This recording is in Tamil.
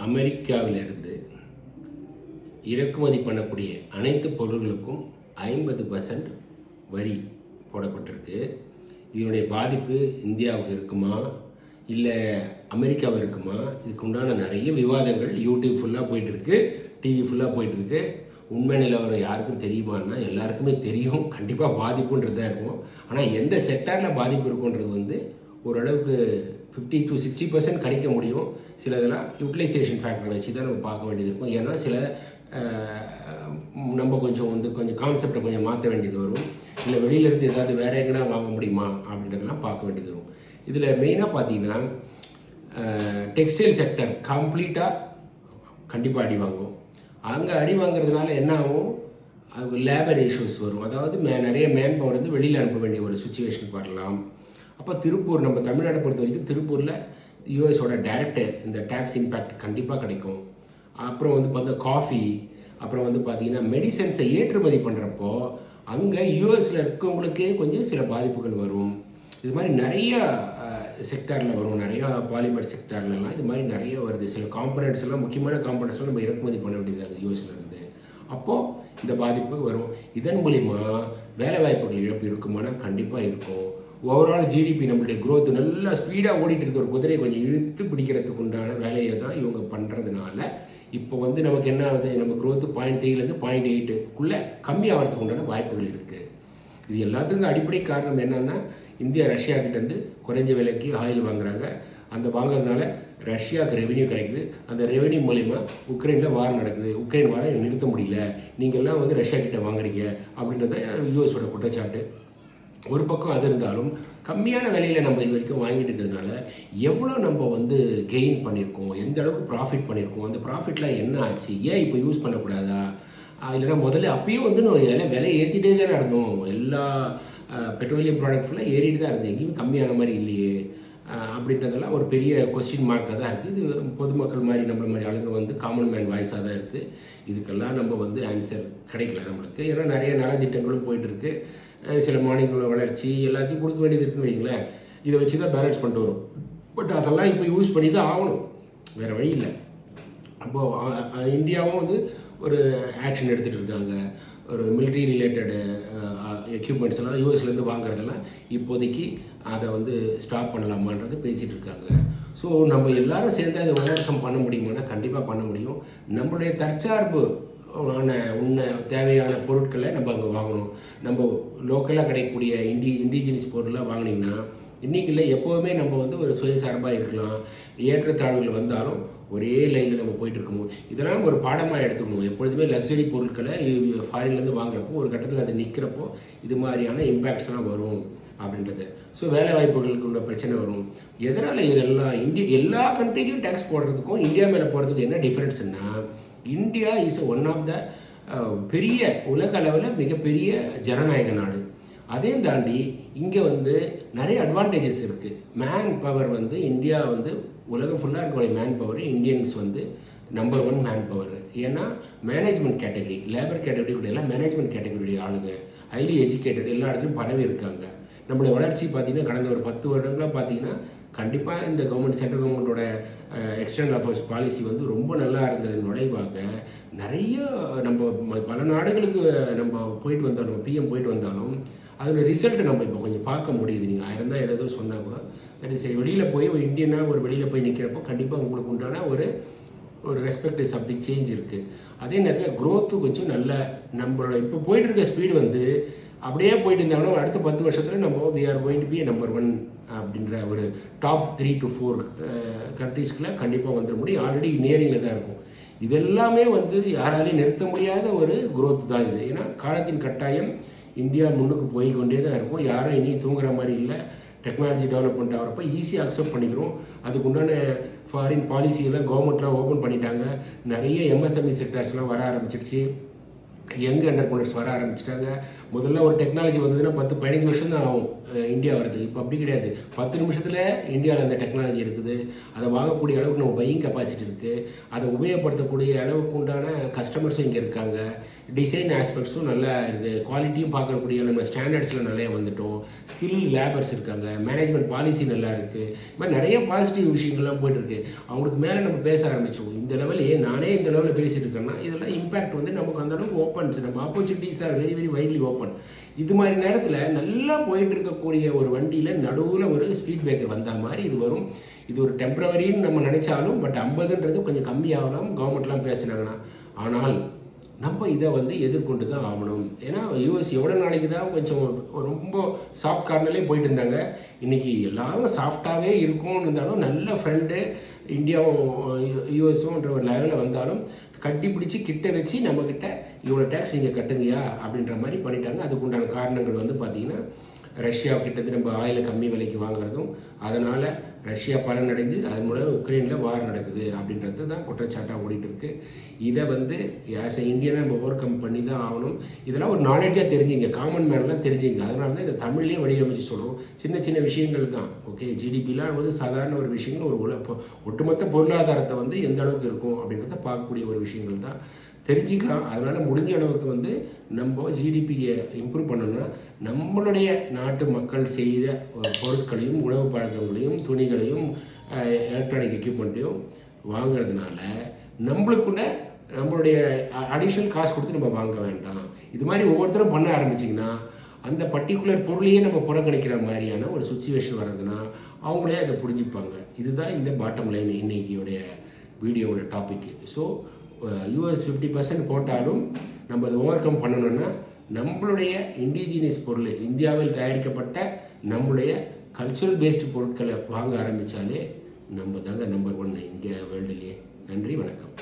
அமெரிக்காவிலிருந்து இறக்குமதி பண்ணக்கூடிய அனைத்து பொருட்களுக்கும் 50% வரி போடப்பட்டிருக்கு. இதனுடைய பாதிப்பு இந்தியாவுக்கு இருக்குமா இல்லை அமெரிக்காவில் இருக்குமா? இதுக்கு உண்டான நிறைய விவாதங்கள் யூடியூப் ஃபுல்லாக போயிட்டுருக்கு, டிவி ஃபுல்லாக போயிட்டுருக்கு. உண்மை நிலவரம் யாருக்கும் தெரியுமான்னா எல்லாருக்குமே தெரியும். கண்டிப்பாக பாதிப்புன்றதாக இருக்கும். ஆனால் எந்த செக்டாரில் பாதிப்பு இருக்குன்றது ஓரளவுக்கு 50 to 60% கணிக்க முடியும். சில இதெல்லாம் யூட்டிலைசேஷன் ஃபேக்டரை வச்சு தான் நம்ம பார்க்க வேண்டியது இருக்கும். ஏன்னா சில நம்ம கொஞ்சம் கான்செப்டை கொஞ்சம் மாற்ற வேண்டியது வரும். இல்லை வெளியிலேருந்து ஏதாவது வேறு எங்கன்னா வாங்க முடியுமா அப்படின்றதெல்லாம் பார்க்க வேண்டியது வரும். இதில் மெயினாக பார்த்தீங்கன்னா டெக்ஸ்டைல் செக்டர் கம்ப்ளீட்டாக கண்டிப்பாக அடி வாங்கும். அங்கே அடி வாங்குறதுனால என்ன ஆகும்? லேபர் இஷ்யூஸ் வரும். அதாவது நிறைய மேன் பவர் வெளியில் அனுப்ப வேண்டிய ஒரு சுச்சுவேஷன் வரலாம். அப்போ திருப்பூர், நம்ம தமிழ்நாட்டை பொறுத்த வரைக்கும் திருப்பூரில் யூஎஸோட டைரக்ட் இந்த டேக்ஸ் இம்பேக்ட் கண்டிப்பாக கிடைக்கும். அப்புறம் பார்த்தா காஃபி, அப்புறம் பார்த்தீங்கன்னா மெடிசன்ஸை ஏற்றுமதி பண்ணுறப்போ அங்கே யூஎஸில் இருக்கவங்களுக்கே கொஞ்சம் சில பாதிப்புகள் வரும். இது மாதிரி நிறைய செக்டாரில் வரும். நிறையா பாலிமர் செக்டார்லலாம் இது மாதிரி நிறைய வருது. சில காம்பனன்ட்ஸ் எல்லாம், முக்கியமான காம்பனன்ட்ஸ்லாம் நம்ம இறக்குமதி பண்ண வேண்டியது யூஎஸ்லேருந்து. அப்போது இந்த பாதிப்பு வரும். இதன் மூலிமா வேலைவாய்ப்புகள் இழப்பு இருக்குமானா கண்டிப்பாக இருக்கும். ஓவரால் ஜிடிபி, நம்மளுடைய க்ரோத் நல்லா ஸ்பீடாக ஓடிட்டு இருக்க ஒரு குதிரையை கொஞ்சம் இழுத்து பிடிக்கிறதுக்கு உண்டான வேலையை தான் இவங்க பண்ணுறதுனால இப்போ நமக்கு என்ன ஆகுது? நம்ம க்ரோத்து 0.3லேருந்து 0.8க்குள்ளே கம்மியாகிறதுக்கு உண்டான வாய்ப்புகள் இருக்குது. இது எல்லாத்துக்கும் அடிப்படை காரணம் என்னென்னா, இந்தியா ரஷ்யாக்கிட்டேருந்து குறைஞ்ச விலைக்கு ஆயில் வாங்குறாங்க. அந்த வாங்குறதுனால ரஷ்யாவுக்கு ரெவென்யூ கிடைக்குது. அந்த ரெவென்யூ மூலிமா உக்ரைனில் வார் நடக்குது. உக்ரைன் வாரை நிறுத்த முடியல, நீங்கள்லாம் ரஷ்யா கிட்ட வாங்குறீங்க அப்படின்றத யூஎஸோட குற்றச்சாட்டு. ஒரு பக்கம் அது இருந்தாலும் கம்மியான விலையில் நம்ம இது வரைக்கும் வாங்கிட்டு இருக்கிறதுனால எவ்வளோ நம்ம கெயின் பண்ணியிருக்கோம், எந்த அளவுக்கு ப்ராஃபிட் பண்ணியிருக்கோம், அந்த ப்ராஃபிட்லாம் என்ன ஆச்சு, ஏன் இப்போ யூஸ் பண்ணக்கூடாதா? இல்லைனா முதல்ல அப்பயும் விலை ஏற்றிட்டே தான் இருந்தோம். எல்லா பெட்ரோலியம் ப்ராடக்ட் ஃபுல்லாக ஏறிட்டு தான் இருந்தது, எங்கேயுமே கம்மியான மாதிரி இல்லையே அப்படின்றதெல்லாம் ஒரு பெரிய கொஸ்டின் மார்க்காக தான் இருக்குது. இது பொதுமக்கள் மாதிரி நம்மள மாதிரி ஆளுங்க காமன் மேன் வாய்ஸாக தான் இருக்குது. இதுக்கெல்லாம் நம்ம ஆன்சர் கிடைக்கல நம்மளுக்கு. ஏன்னா நிறைய நலத்திட்டங்களும் போயிட்டுருக்கு. சில மாநிலங்களோட வளர்ச்சி எல்லாத்தையும் கொடுக்க வேண்டியது இருக்குன்னு வைங்களேன். இதை வச்சு தான் பேலன்ஸ் பண்ணிட்டு வரும். பட் அதெல்லாம் இப்போ யூஸ் பண்ணி தான் ஆகணும், வேறு வழி இல்லை. அப்போது இந்தியாவும் ஒரு ஆக்ஷன் எடுத்துகிட்டு இருக்காங்க. ஒரு மிலிட்ரி ரிலேட்டடு எக்யூப்மெண்ட்ஸ் எல்லாம் யூஎஸ்லேருந்து வாங்குறதெல்லாம் இப்போதைக்கு அதை ஸ்டாப் பண்ணலாமான்றது பேசிகிட்டு இருக்காங்க. ஸோ நம்ம எல்லாரும் சேர்ந்து அதை ஓவர் கம் பண்ண முடியுமானா கண்டிப்பாக பண்ண முடியும். நம்மளுடைய தற்சார்பு தேவையான பொருட்களை நம்ம அங்கே வாங்கணும். நம்ம லோக்கலாக கிடைக்கக்கூடிய இண்டிஜினியஸ் பொருளாக வாங்கினீங்கன்னா இன்றைக்கி இல்லை எப்போவுமே நம்ம ஒரு சுயசார்பாக இருக்கலாம். ஏற்றத்தாழ்வுகள் வந்தாலும் ஒரே லைனில் நம்ம போயிட்டு இருக்கணும். இதெல்லாம் நம்ம ஒரு பாடமாக எடுத்துக்கணும். எப்பொழுதுமே லக்ஸரி பொருட்களை ஃபாரின்லேருந்து வாங்குறப்போ ஒரு கட்டத்தில் அது நிற்கிறப்போ இது மாதிரியான இம்பேக்ட்ஸ்லாம் வரும் அப்படின்றது. ஸோ வேலை வாய்ப்புகளுக்கு உள்ள பிரச்சனை வரும். எதனால் இதெல்லாம் எல்லா கண்ட்ரிலையும் டேக்ஸ் போடுறதுக்கும் இந்தியா மேலே போகிறதுக்கும் என்ன டிஃப்ரென்ஸ்னா, India is one of the பெரிய உலக அளவில் மிகப்பெரிய ஜனநாயக நாடு. அதையும் தாண்டி இங்கே நிறைய அட்வான்டேஜஸ் இருக்குது. மேன் பவர் இந்தியா உலகம் ஃபுல்லாக இருக்கக்கூடிய man power Indians number 1 man power. ஏன்னா மேனேஜ்மெண்ட் கேட்டகரி, லேபர் கேட்டகரி கூட எல்லாம் மேனேஜ்மெண்ட் கேட்டகரி ஆளுங்க ஹைலி எஜுகேட்டட் எல்லா இடத்துலையும் பரவி இருக்காங்க. நம்மளுடைய வளர்ச்சி பார்த்திங்கன்னா கடந்த ஒரு 10 வருடங்களாக பார்த்திங்கன்னா கண்டிப்பாக இந்த கவர்மெண்ட், சென்ட்ரல் கவர்மெண்ட்டோட எக்ஸ்டர்னல் அஃபேர்ஸ் பாலிசி ரொம்ப நல்லா இருந்தது. நுழைவாக நிறைய நம்ம பல நாடுகளுக்கு நம்ம போயிட்டு வந்தாலும், நம்ம பிஎம் போயிட்டு வந்தாலும் அதோட ரிசல்ட்டை நம்ம இப்போ கொஞ்சம் பார்க்க முடியுது. நீங்கள் 1000 தான் ஏதோ சொன்னால் கூட சரி, வெளியில் போய் ஒரு இந்தியனாக ஒரு வெளியில் போய் நிற்கிறப்போ கண்டிப்பாக உங்களுக்கு உண்டான ஒரு ரெஸ்பெக்ட் சம்திங் சேஞ்ச் இருக்குது. அதே நேரத்தில் க்ரோத்து கொஞ்சம் நல்ல நம்மளோட இப்போ போயிட்டு இருக்க ஸ்பீடு அப்படியே போயிட்டு இருந்தாலும் அடுத்த 10 வருஷத்தில் நம்ம we are going to be number 1 அப்படின்ற ஒரு டாப் 3 to 4 கண்ட்ரீஸ்க்குள்ள கண்டிப்பாக வந்துட முடியும். ஆல்ரெடி நேரிங்கில் தான் இருக்கும். இதெல்லாமே யாராலையும் நிறுத்த முடியாத ஒரு க்ரோத் தான் இது. ஏன்னா காலத்தின் கட்டாயம் இந்தியா முன்னுக்கு போய் கொண்டே தான் இருக்கும். யாரும் இனி தூங்குற மாதிரி இல்லை. டெக்னாலஜி டெவலப்மெண்ட் ஆகிறப்ப ஈஸியாக அக்செப்ட் பண்ணிக்கிறோம். அதுக்கு உண்டான ஃபாரின் பாலிசியெல்லாம் கவர்மெண்ட்லாம் ஓப்பன் பண்ணிட்டாங்க. நிறைய எம்எஸ்எம்இ செக்டர்ஸ்லாம் வர ஆரம்பிச்சிருச்சு. யங் என்டர்பிரனர்ஸ் வர ஆரம்பிச்சிட்டாங்க. முதல்ல ஒரு டெக்னாலஜி வந்ததுன்னா 10-15 வருஷம் தான் ஆகும் இந்தியா வருது. இப்போ அப்படி கிடையாது. 10 நிமிஷத்தில் இந்தியாவில் அந்த டெக்னாலஜி இருக்குது. அதை வாங்கக்கூடிய அளவுக்கு நம்ம பையிங் கெப்பாசிட்டி இருக்குது. அதை உபயோகப்படுத்தக்கூடிய அளவுக்கு உண்டான கஸ்டமர்ஸும் இங்கே இருக்காங்க. டிசைன் ஆஸ்பெக்ட்ஸும் நல்லா இருக்குது. குவாலிட்டியும் பார்க்கக்கூடிய நம்ம ஸ்டாண்டர்ட்ஸில் நிறைய வந்துட்டோம். ஸ்கில் லேபர்ஸ் இருக்காங்க. மேனேஜ்மெண்ட் பாலிசி நல்லா இருக்குது. இது மாதிரி நிறைய பாசிட்டிவ் விஷயங்கள்லாம் போயிட்டுருக்கு. அவங்களுக்கு மேலே நம்ம பேச ஆரம்பித்தோம். இந்த லெவல் நானே இந்த லெவலில் பேசிட்டு இருக்கேன்னா இதெல்லாம் இம்பேக்ட் வந்து நமக்கு அந்த அளவுக்கு ஓப்பன்ஸ், நம்ம opportunities are very very widely open. இது மாதிரி நேரத்தில் நல்லா போயிட்டு இருக்கக்கூடிய ஒரு வண்டியில் நடுவில் ஒரு ஸ்பீட் பிரேக்கர் வந்த மாதிரி இது வரும். இது ஒரு டெம்பரவரின்னு நம்ம நினைச்சாலும் பட் 50ன்றது கொஞ்சம் கம்மியாகலாம் கவர்மெண்ட்லாம் பேசினாங்கன்னா. ஆனால் நம்ம இதை வந்து எதிர்கொண்டு தான் ஆகணும். ஏன்னா யூஎஸ் எவ்வளோ நாளைக்கு தான் கொஞ்சம் ரொம்ப சாஃப்ட் கார்னர்லேயே போயிட்டு இருந்தாங்க. இன்றைக்கி எல்லாரும் சாஃப்டாகவே இருக்கும்னு இருந்தாலும் நல்ல ஃப்ரெண்டு இந்தியாவும் யூஎஸும்ன்ற ஒரு லெவலில் வந்தாலும் கட்டி பிடிச்சி கிட்ட வச்சு நம்மக்கிட்ட இவ்வளோ டேக்ஸ் நீங்கள் கட்டுங்கயா அப்படின்ற மாதிரி பண்ணிட்டாங்க. அதுக்கு உண்டான காரணங்கள் வந்து பார்த்திங்கன்னா ரஷ்யா கிட்டத்தட்ட நம்ம ஆயிலை கம்மி விலைக்கு வாங்குறதும், அதனால் ரஷ்யா பலனடைந்து அதன் மூலம் உக்ரைனில் வார் நடக்குது அப்படின்றது தான் குற்றச்சாட்டாக ஓடிட்டு இருக்குது. இதை வந்து ஆஸ் எ இந்தியனாக நம்ம ஓவர் கம் பண்ணி தான் ஆகணும். இதெல்லாம் ஒரு நாலேஜாக தெரிஞ்சுங்க, காமன் மேன்லாம் தெரிஞ்சுங்க. அதனால தான் இந்த தமிழ்லேயே வடிவமைச்சு சொல்கிறோம். சின்ன சின்ன விஷயங்கள் தான். ஓகே, ஜிடிபிலாம் வந்து சாதாரண ஒரு விஷயங்கள், ஒரு ஒட்டுமொத்த பொருளாதாரத்தை வந்து எந்த அளவுக்கு இருக்கும் அப்படின்றத பார்க்கக்கூடிய ஒரு விஷயங்கள் தான் தெரிஞ்சுக்கலாம். அதனால் முடிஞ்ச அளவுக்கு வந்து நம்ம ஜிடிபியை இம்ப்ரூவ் பண்ணணும்னா நம்மளுடைய நாட்டு மக்கள் செய்த பொருட்களையும் உணவு பழக்கங்களையும் துணிகளையும் எலக்ட்ரானிக் எக்யூப்மெண்ட்டையும் வாங்குறதுனால நம்மளுக்குள்ள நம்மளுடைய அடிஷ்னல் காசு கொடுத்து நம்ம வாங்க வேண்டாம். இது மாதிரி ஒவ்வொருத்தரும் பண்ண ஆரம்பிச்சிங்கன்னா அந்த பர்டிகுலர் பொருளையே நம்ம புறக்கணிக்கிற மாதிரியான ஒரு சுச்சுவேஷன் வர்றதுன்னா அவங்களே அதை புரிஞ்சுப்பாங்க. இதுதான் இந்த பாட்டம் லைன் இன்னைக்கியோடைய வீடியோவோட டாபிக். ஸோ யூஎஸ் 50% போட்டாலும் நம்ம அதை ஓவர் கம் பண்ணணும்னா நம்மளுடைய இண்டிஜினியஸ் பொருள், இந்தியாவில் தயாரிக்கப்பட்ட நம்மளுடைய கல்ச்சுரல் பேஸ்டு பொருட்களை வாங்க ஆரம்பித்தாலே நம்ம தாங்க நம்பர் 1 இந்தியா வேர்ல்டுலேயே. நன்றி, வணக்கம்.